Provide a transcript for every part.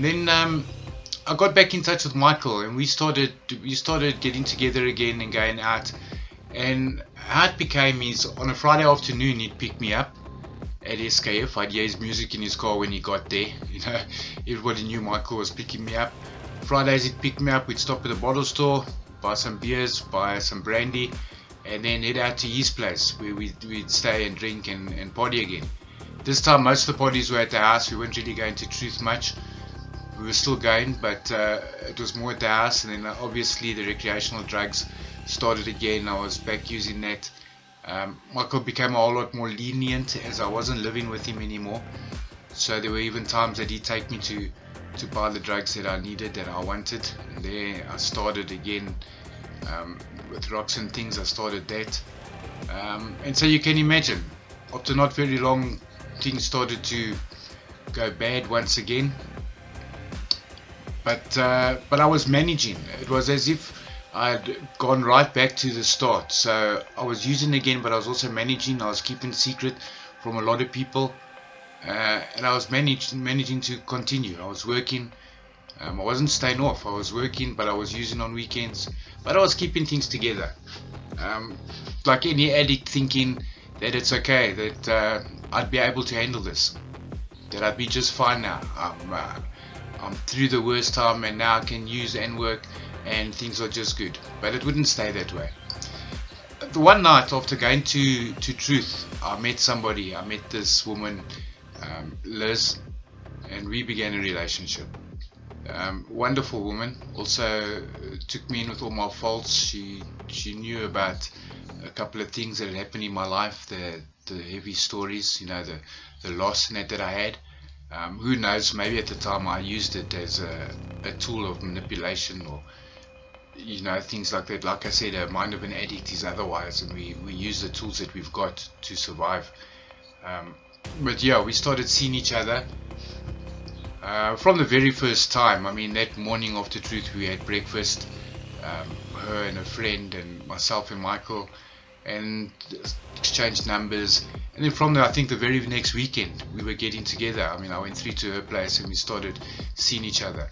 And then I got back in touch with Michael, and we started getting together again and going out. And how it became is, on a Friday afternoon, he'd pick me up at SKF. I'd hear his music in his car when he got there. You know, everybody knew Michael was picking me up. Fridays he'd pick me up, we'd stop at the bottle store, buy some beers, buy some brandy, and then head out to his place where we'd stay and drink and party again. This time most of the parties were at the house. We weren't really going to Truth much. We were still going, but it was more at the house. And then obviously the recreational drugs started again. I was back using that. Michael became a whole lot more lenient as I wasn't living with him anymore. So there were even times that he'd take me to buy the drugs that I needed, that I wanted. And there I started again with rocks and things. I started that. And so you can imagine, after not very long, things started to go bad once again. But I was managing. It was as if I'd gone right back to the start. So I was using again, but I was also managing. I was keeping secret from a lot of people, and I was managing to continue. I was working. I wasn't staying off. I was working, but I was using on weekends. But I was keeping things together, like any addict, thinking that it's okay, that I'd be able to handle this, that I'd be just fine now. I'm through the worst time, and now I can use and work, and things are just good. But it wouldn't stay that way. The one night after going to Truth, I met somebody. I met this woman, Liz, and we began a relationship. Wonderful woman. Also took me in with all my faults. She knew about a couple of things that had happened in my life, the heavy stories, you know, the loss net that I had. Who knows, maybe at the time I used it as a tool of manipulation, or you know, things like that. Like I said, a mind of an addict is otherwise, and we use the tools that we've got to survive. But yeah, we started seeing each other from the very first time. I mean, that morning after Truth, we had breakfast, her and a friend and myself and Michael, and exchanged numbers. And then from there, I think the very next weekend we were getting together. I mean, I went through to her place and we started seeing each other.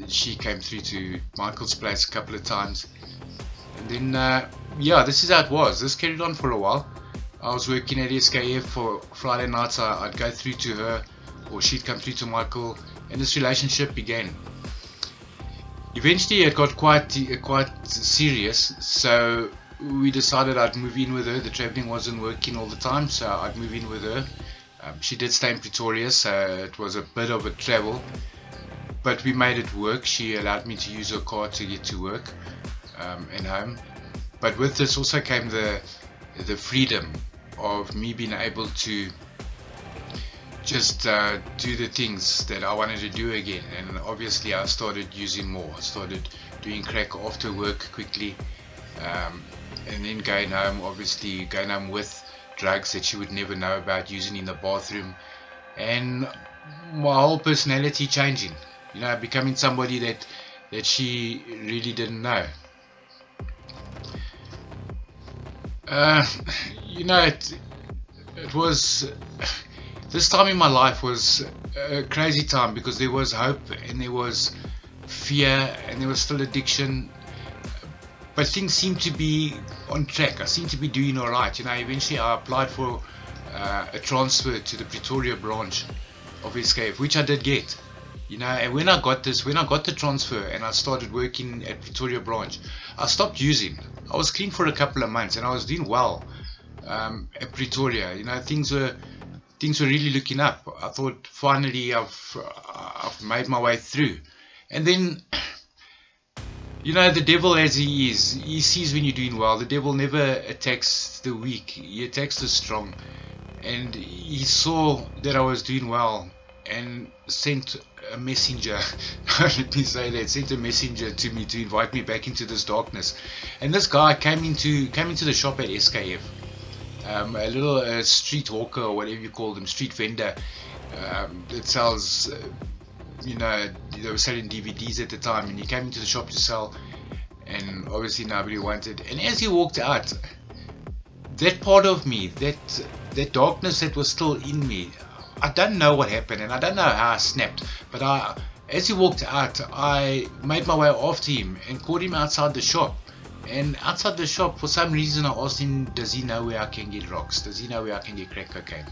She came through to Michael's place a couple of times, and then yeah, this is how it was. This carried on for a while. I was working at SKF for Friday nights. I'd go through to her, or she'd come through to Michael, and this relationship began. Eventually it got quite serious, so we decided I'd move in with her. The travelling wasn't working all the time, so I'd move in with her. She did stay in Pretoria, so it was a bit of a travel, but we made it work. She allowed me to use her car to get to work and home. But with this also came the freedom of me being able to just do the things that I wanted to do again. And obviously I started using more. I started doing crack after work quickly, and then going home, obviously going home with drugs that she would never know about, using in the bathroom, and my whole personality changing, you know, becoming somebody that she really didn't know. You know, it was, this time in my life was a crazy time, because there was hope and there was fear and there was still addiction, but things seemed to be on track. I seemed to be doing alright. You know, eventually I applied for a transfer to the Pretoria branch of SKF, which I did get. You know, and when I got the transfer and I started working at Pretoria branch, I stopped using. I was clean for a couple of months and I was doing well at Pretoria. You know, things were really looking up. I thought, finally I've made my way through. And then, you know, the devil, as he is, he sees when you're doing well. The devil never attacks the weak, he attacks the strong. And he saw that I was doing well and sent a messenger, let me say that, sent a messenger to me to invite me back into this darkness. And this guy came into the shop at SKF, a little street hawker, or whatever you call them, street vendor, that sells, you know, they were selling DVDs at the time, and he came into the shop to sell, and obviously nobody wanted. And as he walked out, that part of me, that darkness that was still in me, I don't know what happened, and I don't know how I snapped, but as he walked out, I made my way after him and caught him outside the shop. And outside the shop, for some reason, I asked him, does he know where I can get rocks? Does he know where I can get crack cocaine?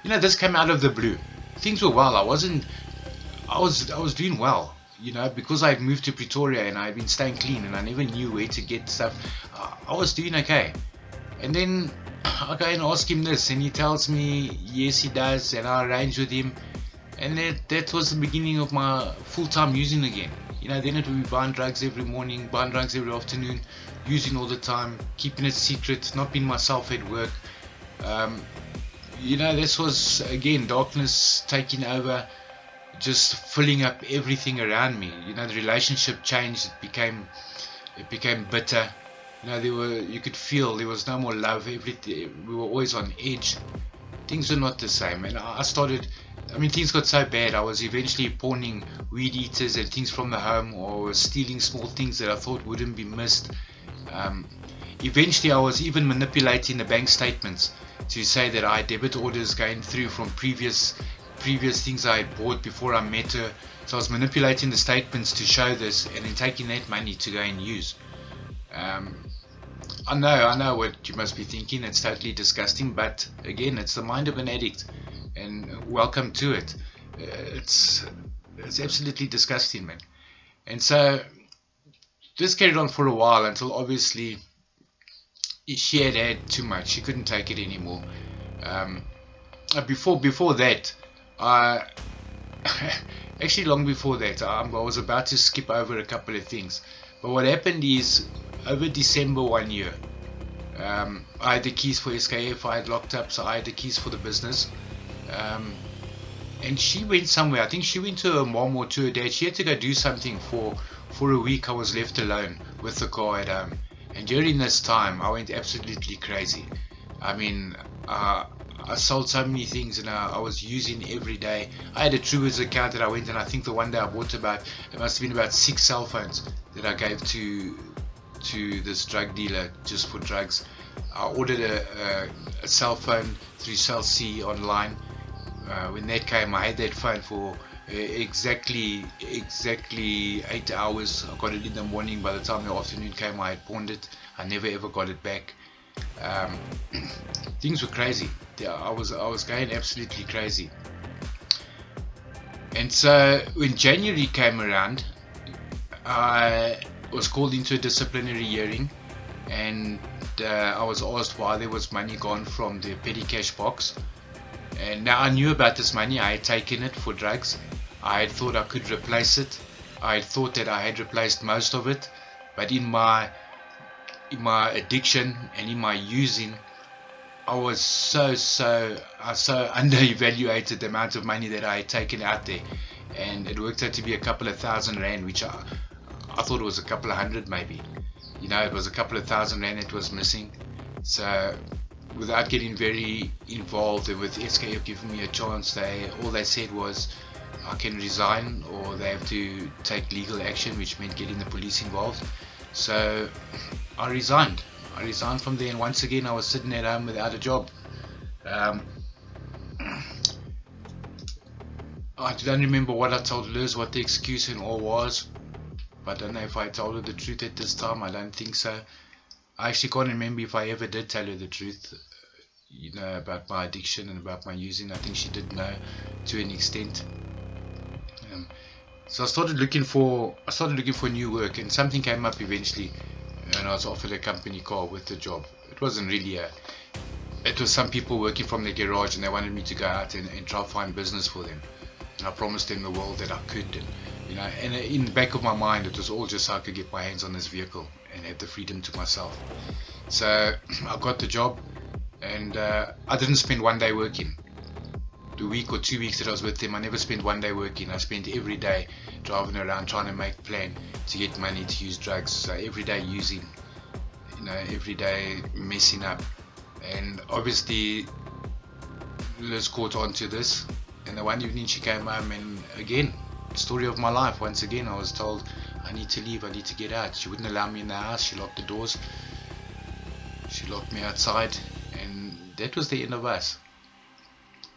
This came out of the blue. Things were well. I was doing well, because I had moved to Pretoria and I had been staying clean and I never knew where to get stuff. I was doing okay. And then I go and ask him this, and he tells me yes he does, and I arrange with him, and that was the beginning of my full-time using again. Then it would be buying drugs every morning, buying drugs every afternoon, using all the time, keeping it secret, not being myself at work. This was again darkness taking over, just filling up everything around me. The relationship changed. It became bitter. You could feel there was no more love. Everything, we were always on edge. Things were not the same, and things got so bad. I was eventually pawning weed eaters and things from the home, or stealing small things that I thought wouldn't be missed. Eventually, I was even manipulating the bank statements to say that I had debit orders going through from previous things I had bought before I met her. So I was manipulating the statements to show this, and then taking that money to go and use. I know what you must be thinking. It's totally disgusting, but again, it's the mind of an addict, and welcome to it. It's absolutely disgusting, man. And so this carried on for a while until obviously she had too much. She couldn't take it anymore. Before that, actually long before that, I was about to skip over a couple of things. But what happened is, over December one year, I had the keys for SKF. I had locked up, so I had the keys for the business. And she went somewhere. I think she went to her mom or to her dad. She had to go do something for a week. I was left alone with the car at home. And during this time, I went absolutely crazy. I sold so many things, and I was using every day. I had a Truworths account that I went, and I think the one day I bought it must have been about 6 cell phones that I gave to this drug dealer just for drugs. I ordered a cell phone through Cell C online. When that came, I had that phone for exactly 8 hours. I got it in the morning. By the time the afternoon came, I had pawned it. I never ever got it back. Things were crazy. I was going absolutely crazy. And so when January came around, I was called into a disciplinary hearing, and I was asked why there was money gone from the petty cash box. And now I knew about this money. I had taken it for drugs. I had thought I could replace it. I had thought that I had replaced most of it, but in my addiction and in my using, I was so underevaluated the amount of money that I had taken out there, and it worked out to be a couple of $1,000, which I thought it was a couple of hundred maybe. It was a couple of $1,000 that was missing. So without getting very involved, and with SKF giving me a chance, all they said was I can resign, or they have to take legal action, which meant getting the police involved. So I resigned from there, and once again I was sitting at home without a job. I don't remember what I told Liz, what the excuse and all was. I don't know if I told her the truth at this time. I don't think so. I actually can't remember if I ever did tell her the truth, about my addiction and about my using. I think she did know to an extent. So I started looking for new work, and something came up eventually, and I was offered a company car with the job. It wasn't really it was some people working from the garage, and they wanted me to go out and try to find business for them. And I promised them the world that I could, and in the back of my mind, it was all just so I could get my hands on this vehicle and have the freedom to myself. So I got the job, and I didn't spend one day working. The week or 2 weeks that I was with them, I never spent one day working. I spent every day driving around trying to make a plan to get money to use drugs. So every day using, every day messing up. And obviously Liz caught on to this, and the one evening she came home, and again, story of my life. Once again, I was told I need to leave, I need to get out. She wouldn't allow me in the house. She locked the doors, she locked me outside, and that was the end of us.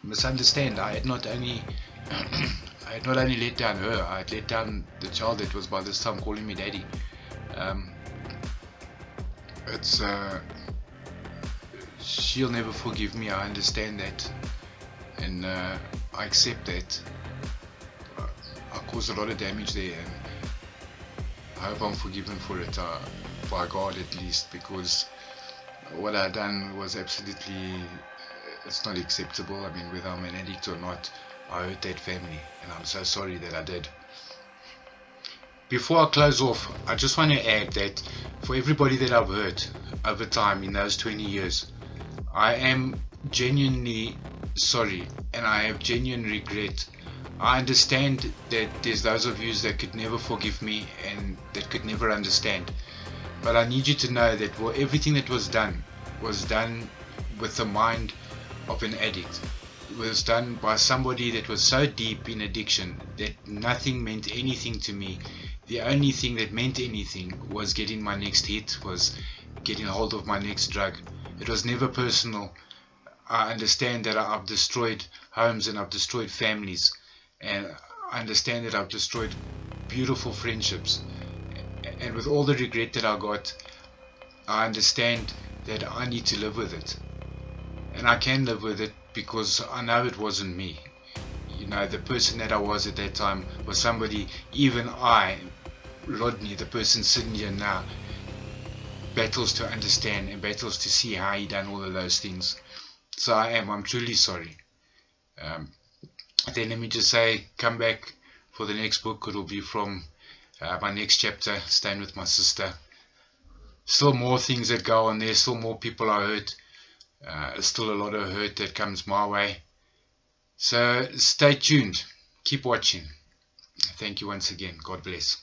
misunderstand. I had not only I had not only let down her, I had let down the child that was by this time calling me daddy. Um, it's She'll never forgive me. I understand that, and I accept that. I caused a lot of damage there, and I hope I'm forgiven for it, by God at least, because what I done was absolutely, it's not acceptable. I mean, whether I'm an addict or not, I hurt that family, and I'm so sorry that I did. Before I close off, I just want to add that for everybody that I've hurt over time in those 20 years, I am genuinely sorry, and I have genuine regret. I understand that there's those of you that could never forgive me and that could never understand. But I need you to know that everything that was done with the mind of an addict. It was done by somebody that was so deep in addiction that nothing meant anything to me. The only thing that meant anything was getting my next hit, was getting hold of my next drug. It was never personal. I understand that I've destroyed homes and I've destroyed families, and I understand that I've destroyed beautiful friendships. And with all the regret that I got, I understand that I need to live with it. And I can live with it because I know it wasn't me. You know, the person that I was at that time was somebody, even I, Rodney, the person sitting here now, battles to understand and battles to see how he done all of those things. So I'm truly sorry. Then let me just say, come back for the next book. It will be from my next chapter, Staying with My Sister. Still more things that go on there, still more people I hurt, still a lot of hurt that comes my way. So stay tuned, keep watching. Thank you once again. God bless.